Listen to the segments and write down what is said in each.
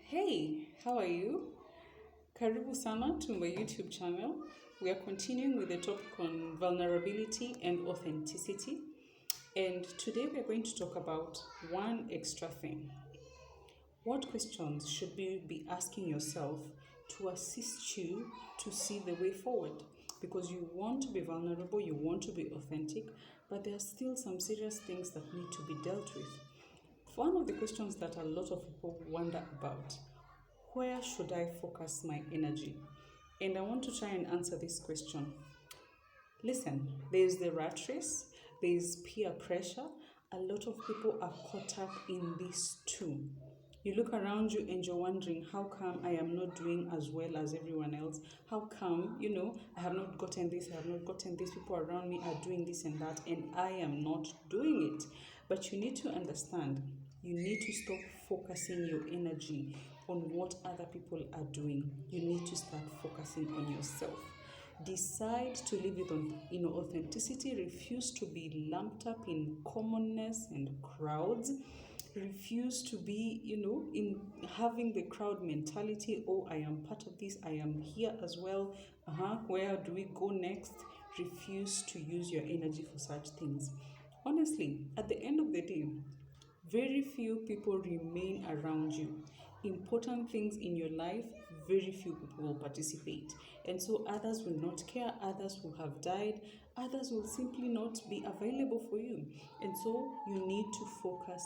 Hey, how are you? Karibu sana to my YouTube channel. We are continuing with the topic on vulnerability and authenticity. And today we are going to talk about one extra thing. What questions should you be asking yourself to assist you to see the way forward? Because you want to be vulnerable, you want to be authentic, but there are still some serious things that need to be dealt with. One of the questions that a lot of people wonder about: where should I focus my energy? And I want to try and answer this question. Listen, there's the rat race, there's peer pressure. A lot of people are caught up in this too. You look around you and you're wondering, how come I am not doing as well as everyone else? How come, I have not gotten this, I have not gotten this, people around me are doing this and that, and I am not doing it. But you need to understand, you need to stop focusing your energy on what other people are doing. You need to start focusing on yourself. Decide to live with authenticity. Refuse to be lumped up in commonness and crowds. Refuse to be, in having the crowd mentality. Oh, I am part of this. I am here as well. Where do we go next? Refuse to use your energy for such things. Honestly, at the end of the day, very few people remain around you. Important things in your life, very few people will participate. And so others will not care, others will have died, others will simply not be available for you. And so you need to focus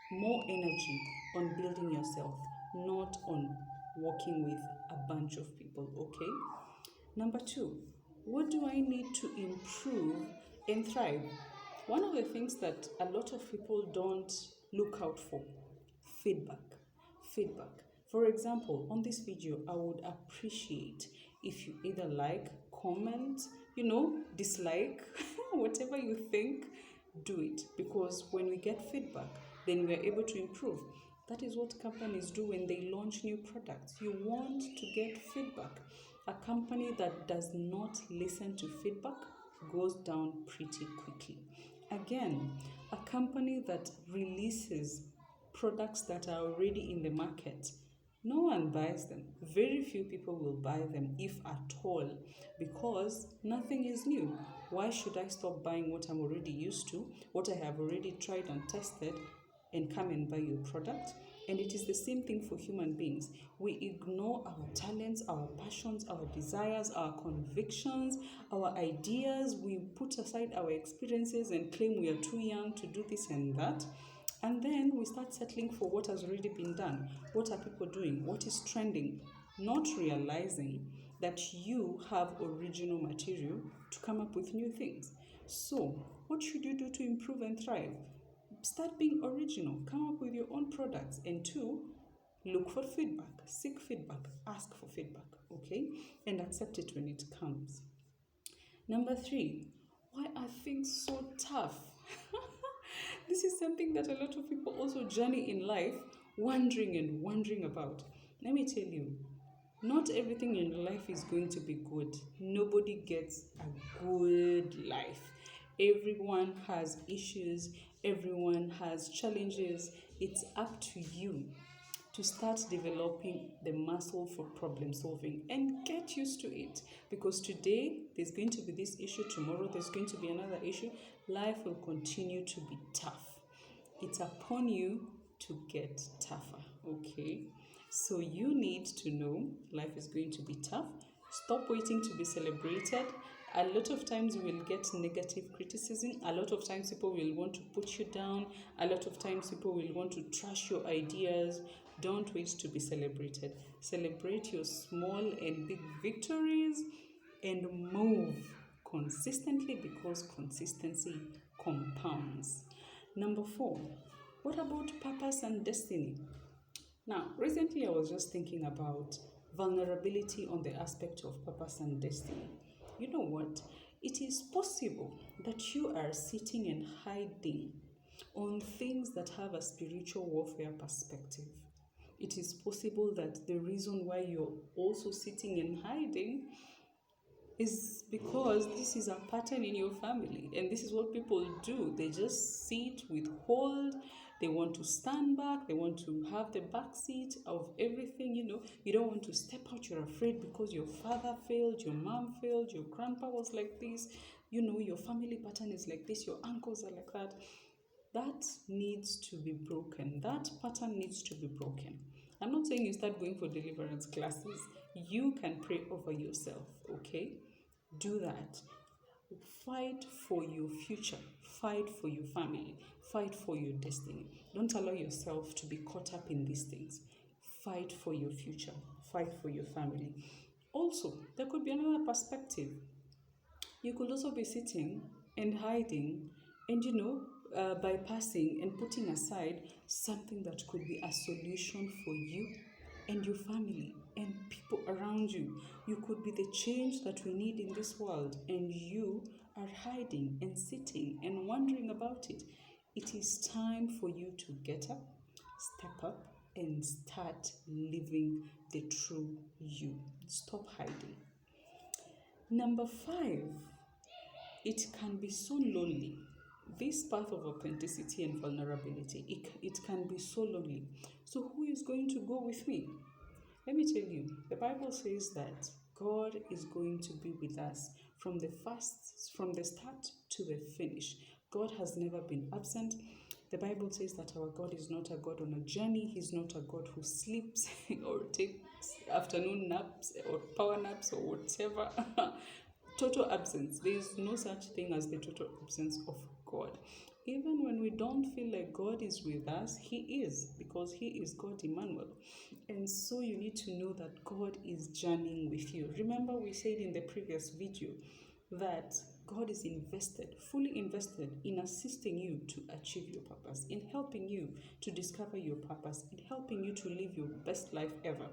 more energy on building yourself, not on working with a bunch of people, okay? Number two, what do I need to improve and thrive? One of the things that a lot of people don't look out for: feedback. Feedback. For example, on this video, I would appreciate if you either like, comment, dislike, whatever you think, do it. Because when we get feedback, then we are able to improve. That is what companies do when they launch new products. You want to get feedback. A company that does not listen to feedback goes down pretty quickly. Again, a company that releases products that are already in the market, no one buys them. Very few people will buy them, if at all, because nothing is new. Why should I stop buying what I'm already used to, what I have already tried and tested, and come and buy your product? And it is the same thing for human beings. We ignore our talents, our passions, our desires, our convictions, our ideas. We put aside our experiences and claim we are too young to do this and that. And then we start settling for what has already been done. What are people doing? What is trending? Not realizing that you have original material to come up with new things. So, what should you do to improve and thrive? Start being original. Come up with your own products. And two, look for feedback. Seek feedback. Ask for feedback. Okay? And accept it when it comes. Number three, why are things so tough? This is something that a lot of people also journey in life, wondering about. Let me tell you, not everything in life is going to be good. Nobody gets a good life. Everyone has issues, everyone has challenges. It's up to you to start developing the muscle for problem solving and get used to it, because today there's going to be this issue, tomorrow there's going to be another issue. Life will continue to be tough. It's upon you to get tougher, okay? So you need to know life is going to be tough. Stop waiting to be celebrated. A lot of times you will get negative criticism. A lot of times people will want to put you down. A lot of times people will want to trash your ideas. Don't wait to be celebrated. Celebrate your small and big victories and move consistently, because consistency compounds. Number four, what about purpose and destiny? Now, recently I was just thinking about vulnerability on the aspect of purpose and destiny. You know what? It is possible that you are sitting and hiding on things that have a spiritual warfare perspective. It is possible that the reason why you're also sitting and hiding is because this is a pattern in your family, and this is what people do. They just sit, withhold, They want to stand back. They want to have the back seat of everything, You don't want to step out. You're afraid because your father failed, your mom failed, your grandpa was like this, your family pattern is like this, your uncles are like that. That needs to be broken. That pattern needs to be broken. I'm not saying you start going for deliverance classes. You can pray over yourself, okay? Do that. Fight for your future. Fight for your family. Fight for your destiny. Don't allow yourself to be caught up in these things. Fight for your future. Fight for your family. Also, there could be another perspective. You could also be sitting and hiding and, bypassing and putting aside something that could be a solution for you and your family and people around you. You could be the change that we need in this world, and you are hiding and sitting and wondering about it. It is time for you to get up, step up, and start living the true you. Stop hiding. Number 5, it can be so lonely. This path of authenticity and vulnerability, it can be so lonely. So who is going to go with me? Let me tell you, the Bible says that God is going to be with us from the start to the finish. God has never been absent. The Bible says that our God is not a God on a journey. He's not a God who sleeps or takes afternoon naps or power naps or whatever. Total absence. There is no such thing as the total absence of God. Even when we don't feel like God is with us, He is, because He is God Emmanuel. And so you need to know that God is journeying with you. Remember, we said in the previous video that God is fully invested in assisting you to achieve your purpose, in helping you to discover your purpose, in helping you to live your best life ever.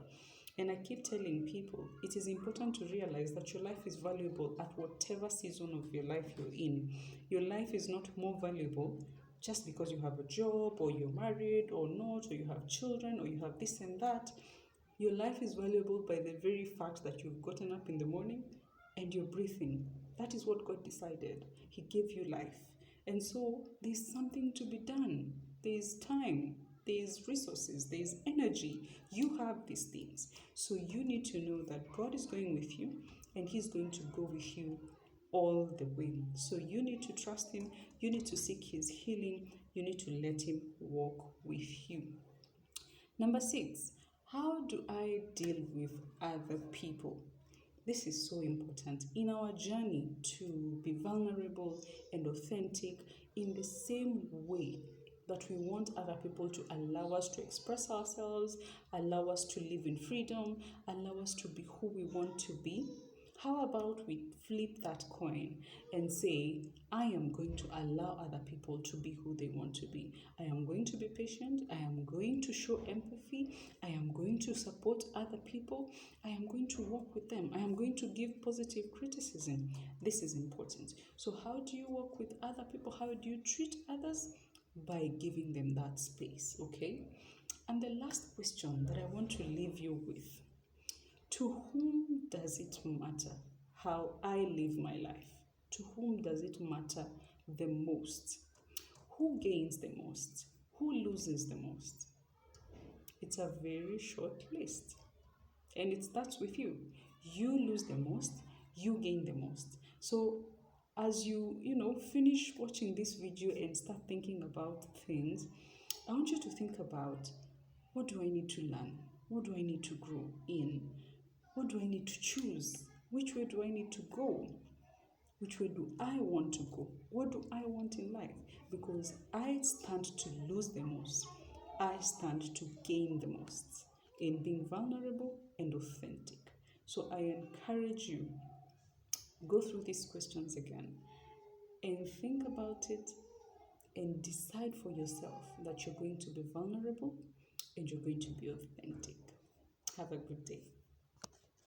And I keep telling people, it is important to realize that your life is valuable at whatever season of your life you're in. Your life is not more valuable just because you have a job, or you're married or not, or you have children, or you have this and that. Your life is valuable by the very fact that you've gotten up in the morning and you're breathing. That is what God decided. He gave you life. And so there's something to be done. There's time. There's resources. There's energy. You have these things. So you need to know that God is going with you, and He's going to go with you all the way. So you need to trust Him. You need to seek His healing. You need to let Him walk with you. Number 6, how do I deal with other people? This is so important in our journey to be vulnerable and authentic, in the same way that we want other people to allow us to express ourselves, allow us to live in freedom, allow us to be who we want to be. How about we flip that coin and say, I am going to allow other people to be who they want to be. I am going to be patient. I am going to show empathy. I am going to support other people. I am going to work with them. I am going to give positive criticism. This is important. So how do you work with other people? How do you treat others? By giving them that space, okay? And the last question that I want to leave you with: to whom does it matter how I live my life? To whom does it matter the most? Who gains the most? Who loses the most? It's a very short list. And it starts with you. You lose the most, you gain the most. So as you finish watching this video and start thinking about things, I want you to think about, what do I need to learn? What do I need to grow in? What do I need to choose? Which way do I need to go? Which way do I want to go? What do I want in life? Because I stand to lose the most. I stand to gain the most in being vulnerable and authentic. So I encourage you, go through these questions again and think about it, and decide for yourself that you're going to be vulnerable and you're going to be authentic. Have a good day.